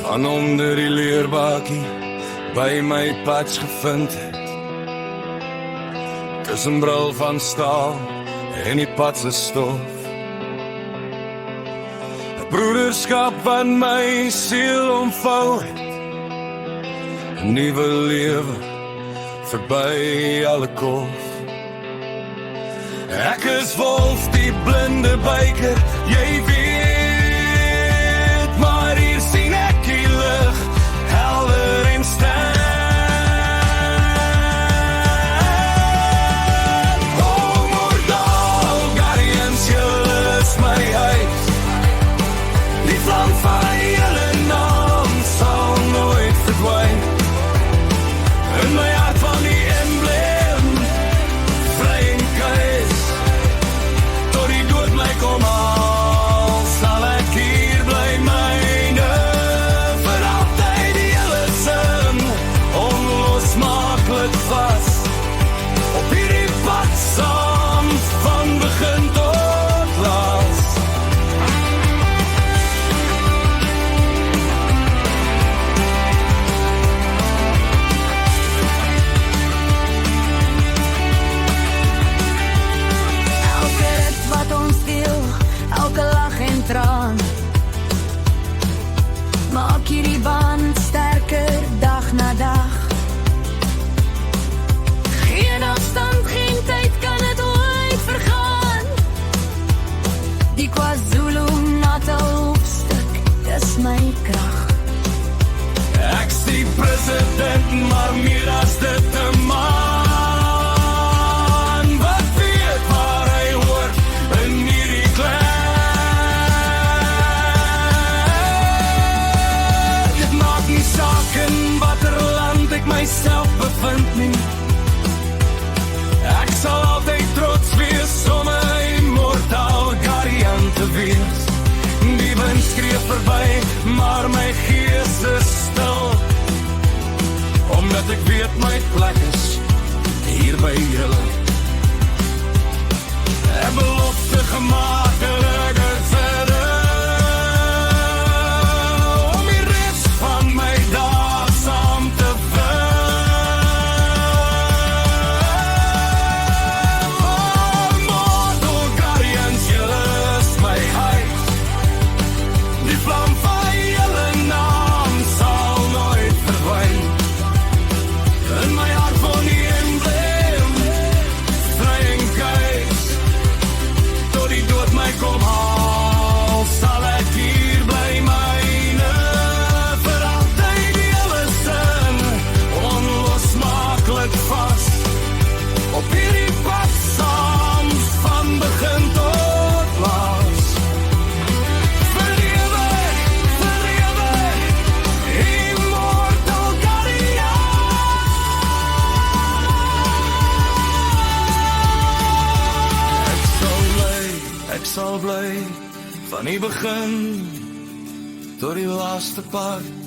van onder die leerbakkie by my patch gevind het. Tussen bril van staal en die pad se stof. 'n Broederskap wat my siel omvou het. 'n Nuwe lewe verby alle kof. Ek is wolf, die blinde byker, jy weet, maar hier sien ek die lig, helder en sterk. Oh, Moordal, Guardians, julle is my huis. Die vlam van julle naam sal nooit verdwyn. In my hart van die embleem, vry en kuis, tot die dood my kom haal, sal ek hier bly myne, vir altyd die hele sin, onlosmaaklik vas, op hierdie pad saam, van begin tot laas. Elke rit wat ons deel, elke lach en traan, maak hierdie band sterker dag na dag. Geen afstand, geen tyd kan het ooit vergaan. Die KwaZulu-Natal hoofstuk, dis my krag. Ek's die president, maar meer as dit 'n man wat weet waar hy hoort in hierdie clan. Dit maak nie saak in watter land ek myself bevind nie. Ek sal altyd trots wees om 'n immortaal Guardian te wees. Die wind skree verby, maar my gees is stil, omdat ek weet my plek is hier by julle. 'n belofte gemaak en ek is verder, om die res van my dae saam te vul. Oh, Mortal Guardians, julle is my huis. Die vlam van julle naam sal nooit verdwyn. In my hart van die embleem, vry en kuis, tot die dood my kom haal, sal ek hier bly myne, vir altyd die hele sin, onlosmaaklik vas, op hierdie pad saam, van begin tot laas. Vir ewig, immortal Guardian. Ek sal bly, van die begin tot die laaste part.